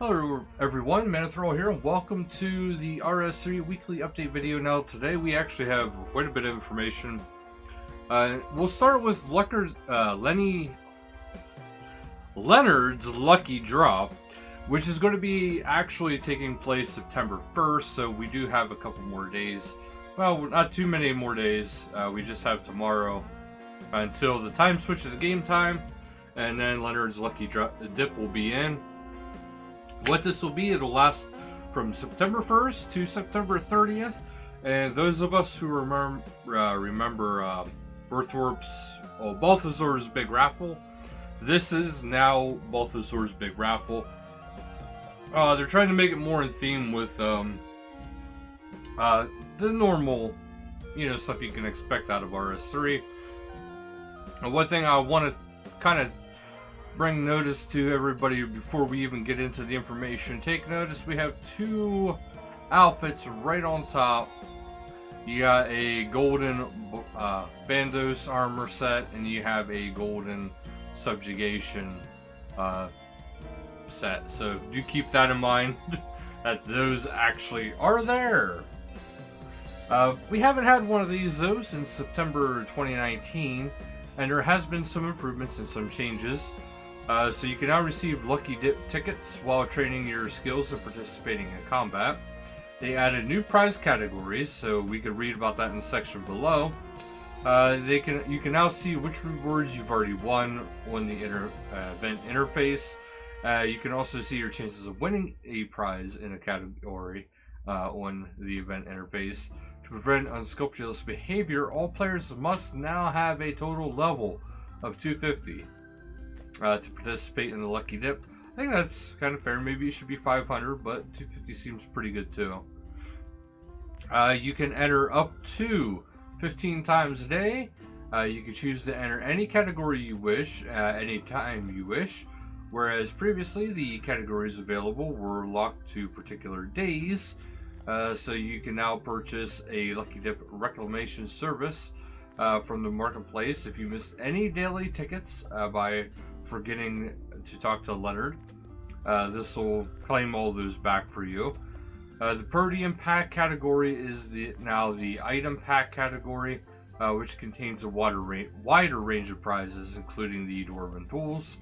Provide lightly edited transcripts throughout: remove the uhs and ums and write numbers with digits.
Hello everyone, Manithral here, and welcome to the RS3 weekly update video. Now today we actually have quite a bit of information. We'll start with Leonard's Lucky Drop, which is going to be actually taking place September 1st, so we do have a couple more days. Well, not too many more days, we just have tomorrow until the time switches to game time, and then Leonard's Lucky Dip will be in. What this will be, it'll last from September 1st to September 30th, and those of us who remember Balthazar's Big Raffle, this is now Balthazar's Big Raffle. They're trying to make it more in theme with the normal, stuff you can expect out of RS3. And one thing I want to kind of bring notice to everybody before we even get into the information. Take notice, we have two outfits right on top. You got a golden Bandos armor set, and you have a golden subjugation set. So do keep that in mind, that those actually are there. We haven't had one of these though since September 2019, and there has been some improvements and some changes. So you can now receive Lucky Dip tickets while training your skills and participating in combat. They added new prize categories, so we could read about that in the section below. You can now see which rewards you've already won on the event interface. You can also see your chances of winning a prize in a category on the event interface. To prevent unscrupulous behavior, all players must now have a total level of 250. To participate in the Lucky Dip. I think that's kind of fair. Maybe it should be 500, but 250 seems pretty good too. You can enter up to 15 times a day. You can choose to enter any category you wish at any time you wish, whereas previously the categories available were locked to particular days. So you can now purchase a Lucky Dip reclamation service from the marketplace if you missed any daily tickets by forgetting to talk to Leonard. This will claim all those back for you. The Podium Pack category is now the Item Pack category, which contains a wider range of prizes, including the Dwarven Tools.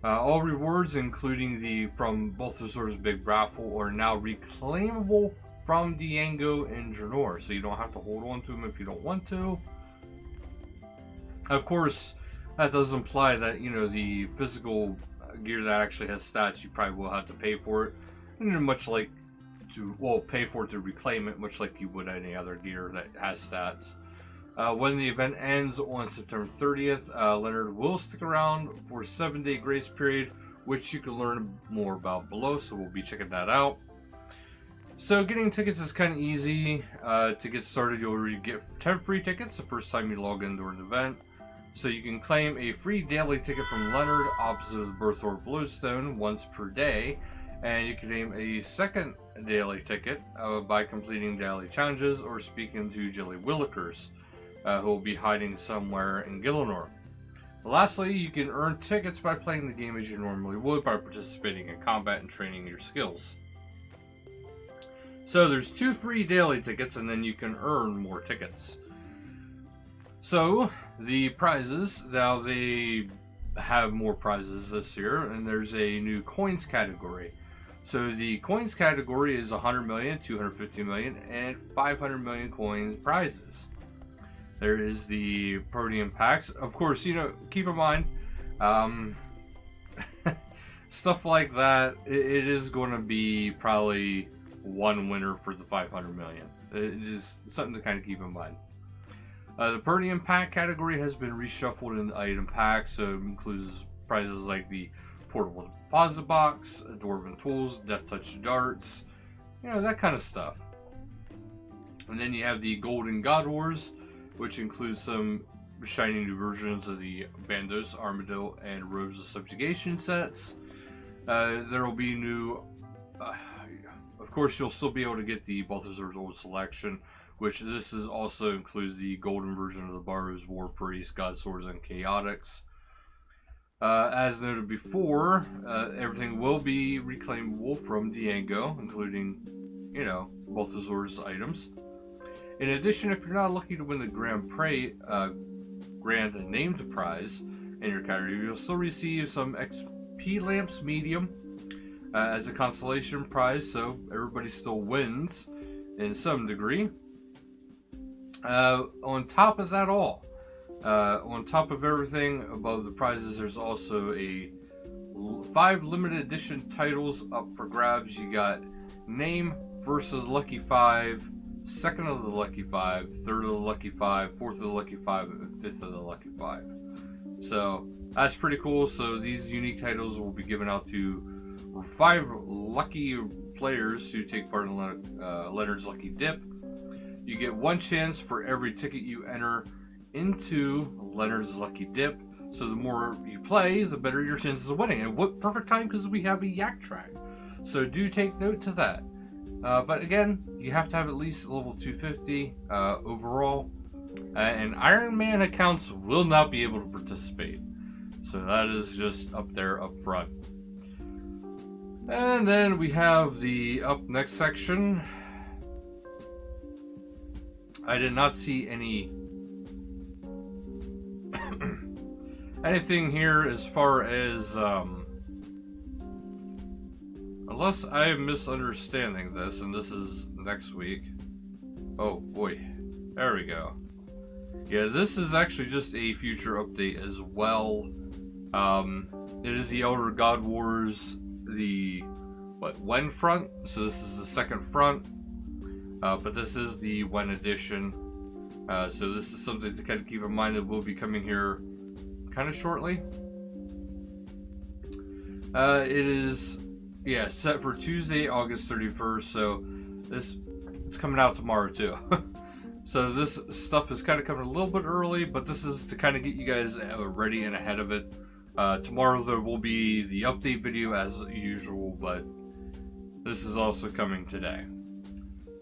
All rewards, including from Balthazar's Big Raffle, are now reclaimable from Diango and Draenor, so you don't have to hold on to them if you don't want to. Of course, that does imply that, the physical gear that actually has stats, you probably will have to pay for it. And pay for it to reclaim it, much like you would any other gear that has stats. When the event ends on September 30th, Leonard will stick around for a 7-day grace period, which you can learn more about below, so we'll be checking that out. So getting tickets is kind of easy. To get started, you'll already get 10 free tickets the first time you log in during the event. So you can claim a free daily ticket from Leonard opposite the Berthorpe Bluestone once per day, and you can claim a second daily ticket by completing daily challenges or speaking to Jilly Willikers, who will be hiding somewhere in Gillinor. Lastly, you can earn tickets by playing the game as you normally would by participating in combat and training your skills. So there's 2 free daily tickets, and then you can earn more tickets. So, the prizes, now they have more prizes this year, and there's a new coins category. So the coins category is 100 million, 250 million, and 500 million coins prizes. There is the Podium Packs. Of course, keep in mind, stuff like that, it is going to be probably one winner for the 500 million. It's just something to kind of keep in mind. The Podium Pack category has been reshuffled in the Item Pack, so it includes prizes like the Portable Deposit Box, Dwarven Tools, Death Touch Darts, that kind of stuff. And then you have the Golden God Wars, which includes some shiny new versions of the Bandos, Armadillo, and Robes of Subjugation sets. There will be new... of course, you'll still be able to get the Balthazar's Old Selection, which this also includes the golden version of the Barrow's War Priest, God Swords, and Chaotix. As noted before, everything will be reclaimable from Diango, including, both the Zord's items. In addition, if you're not lucky to win the Grand Named Prize in your category, you'll still receive some XP Lamps Medium as a consolation prize, so everybody still wins in some degree. On top of that all, on top of everything above the prizes, there's also 5 limited edition titles up for grabs. You got Name versus the Lucky 5, Second of the Lucky 5, Third of the Lucky 5, Fourth of the Lucky 5, and Fifth of the Lucky 5. So that's pretty cool. So these unique titles will be given out to 5 lucky players who take part in Leonard's Lucky Dip. You get 1 chance for every ticket you enter into Leonard's Lucky Dip. So the more you play, the better your chances of winning. And what perfect time, because we have a yak track. So do take note to that. But again, you have to have at least level 250 overall. And Iron Man accounts will not be able to participate. So that is just up there up front. And then we have the next section. I did not see anything here as far as unless I am misunderstanding this, and this is next week. Oh boy, there we go. Yeah, this is actually just a future update as well. It is the Elder God Wars, the Wen front. So this is the second front, but this is the Wen edition. So this is something to kind of keep in mind that will be coming here kind of shortly. It is set for Tuesday, August 31st. So it's coming out tomorrow too. So this stuff is kind of coming a little bit early, but this is to kind of get you guys ready and ahead of it. Tomorrow there will be the update video as usual, but this is also coming today.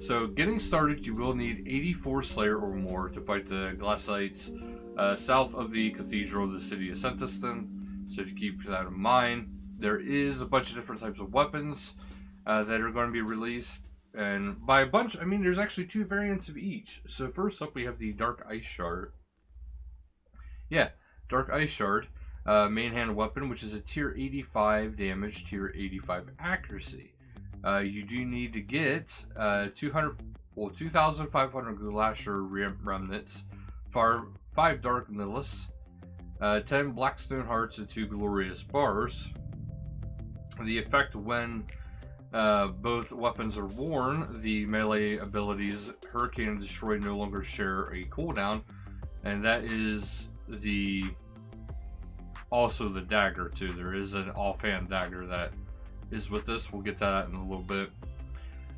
So getting started, you will need 84 Slayer or more to fight the Glassites south of the Cathedral of the City of Sentiston. So to keep that in mind, there is a bunch of different types of weapons that are going to be released. And by a bunch, I mean there's actually 2 variants of each. So first up we have the Dark Ice Shard. Yeah, Dark Ice Shard. Main hand weapon, which is a tier 85 damage, tier 85 accuracy. You do need to get 2,500 Glacier Remnants, 5 Dark Nihilus, 10 Blackstone Hearts, and 2 Glorious Bars. The effect when both weapons are worn, the melee abilities Hurricane and Destroy no longer share a cooldown, and that is also the dagger too. There is an offhand dagger that is with this. We'll get to that in a little bit.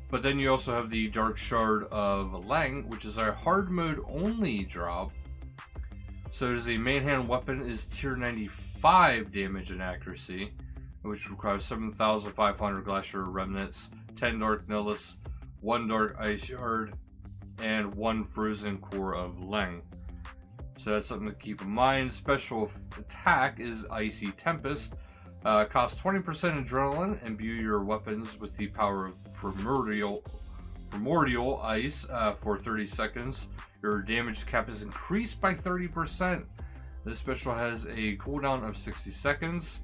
But then you also have the Dark Shard of Lang, which is a hard mode only drop. So it is a main hand weapon, is tier 95 damage and accuracy, which requires 7,500 Glacier Remnants, 10 Dark Nihilus, 1 Dark Ice Shard, and 1 Frozen Core of Lang. So that's something to keep in mind. Special attack is Icy Tempest. Costs 20% adrenaline. Imbue your weapons with the power of primordial ice for 30 seconds. Your damage cap is increased by 30%. This special has a cooldown of 60 seconds.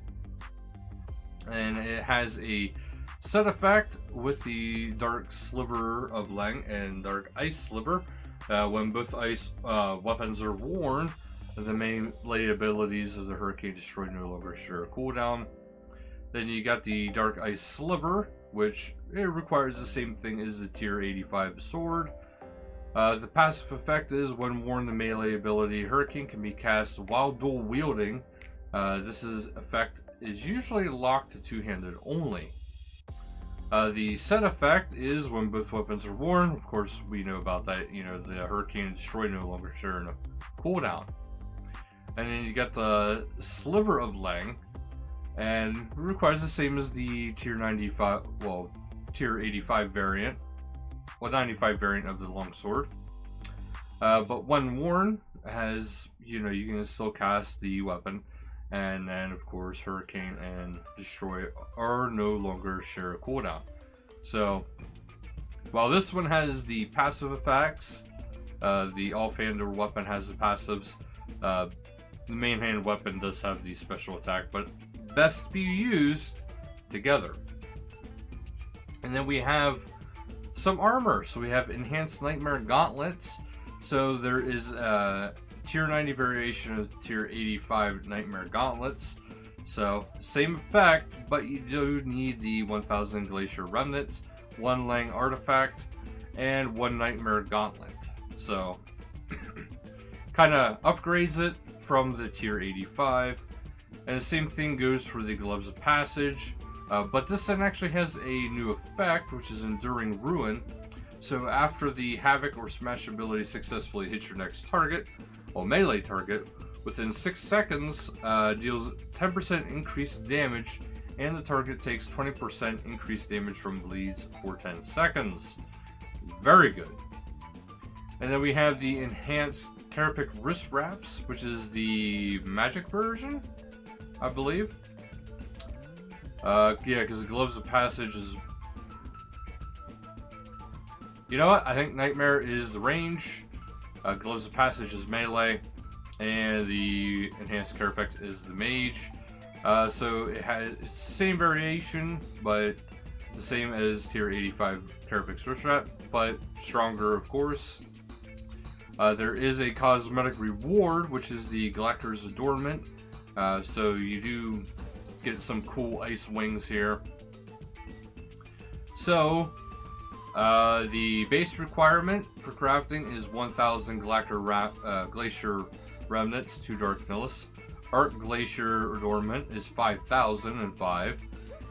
And it has a set effect with the Dark Sliver of Lang and Dark Ice Sliver. When both ice weapons are worn, the melee abilities of the Hurricane Destroy no longer share a cooldown. Then you got the Dark Ice Sliver, which it requires the same thing as the tier 85 sword. The passive effect is when worn, the melee ability Hurricane can be cast while dual wielding. This effect is usually locked to two-handed only. The set effect is when both weapons are worn. Of course, we know about that. The Hurricane and Destroy no longer share a cooldown. And then you got the Sliver of Lang, and it requires the same as the tier 85 variant, 95 variant of the longsword. But when worn, you can still cast the weapon. And then, of course, Hurricane and Destroy are no longer share a cooldown. So, while this one has the passive effects, the offhander weapon has the passives, the main hand weapon does have the special attack, but best to be used together. And then we have some armor. So we have Enhanced Nightmare Gauntlets. So there is a Tier 90 variation of Tier 85 Nightmare Gauntlets. So same effect, but you do need the 1000 Glacier Remnants, 1 Lang Artifact, and 1 Nightmare Gauntlet. So kind of upgrades it from the Tier 85. And the same thing goes for the Gloves of Passage. But this then actually has a new effect, which is Enduring Ruin. So after the Havoc or Smash ability successfully hits your next target, or melee target, within 6 seconds, deals 10% increased damage, and the target takes 20% increased damage from bleeds for 10 seconds. Very good. And then we have the Enhanced Kerapic Wrist Wraps, which is the magic version, I believe. Yeah, because Gloves of Passage is... You know what? I think Nightmare is the range, Gloves of Passage is melee, and the Enhanced Kerapex is the mage. So it has the same variation, but the same as Tier 85 Kerapex Wrist Wrap, but stronger, of course. There is a cosmetic reward, which is the Galactor's Adornment. So you do get some cool ice wings here. So, the base requirement for crafting is 1000 Glacier Remnants, 2 Dark Nihilus. Arc Glacier Adornment is 5005.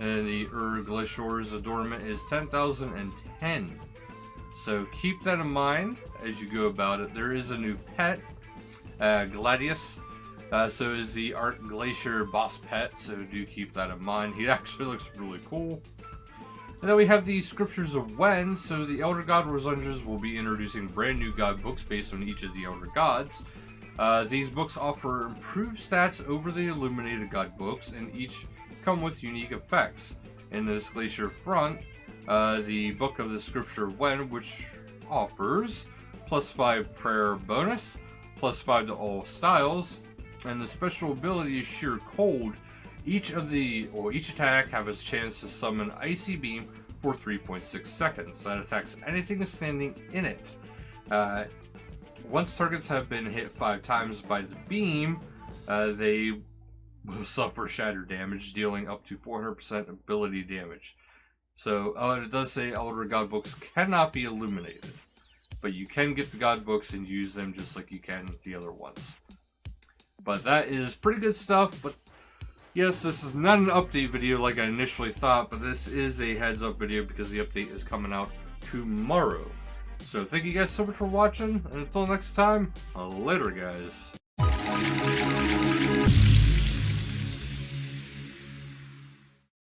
And the Glacier's Adornment is 10,010. So keep that in mind as you go about it. There is a new pet, Gladius. So is the Arc Glacier boss pet, so do keep that in mind. He actually looks really cool. And then we have the Scriptures of Wen. So the Elder God Rosungers will be introducing brand new god books based on each of the Elder Gods. These books offer improved stats over the Illuminated God books, and each come with unique effects. In this Glacier front, the Book of the Scripture of Wen, which offers +5 prayer bonus, +5 to all styles, and the special ability is Sheer Cold. Each attack have a chance to summon Icy Beam for 3.6 seconds. That attacks anything standing in it. Once targets have been hit 5 times by the beam, they will suffer shatter damage, dealing up to 400% ability damage. So, it does say Elder God books cannot be illuminated, but you can get the God books and use them just like you can with the other ones. But that is pretty good stuff. But yes, this is not an update video like I initially thought, but this is a heads up video because the update is coming out tomorrow. So thank you guys so much for watching, and until next time, later guys.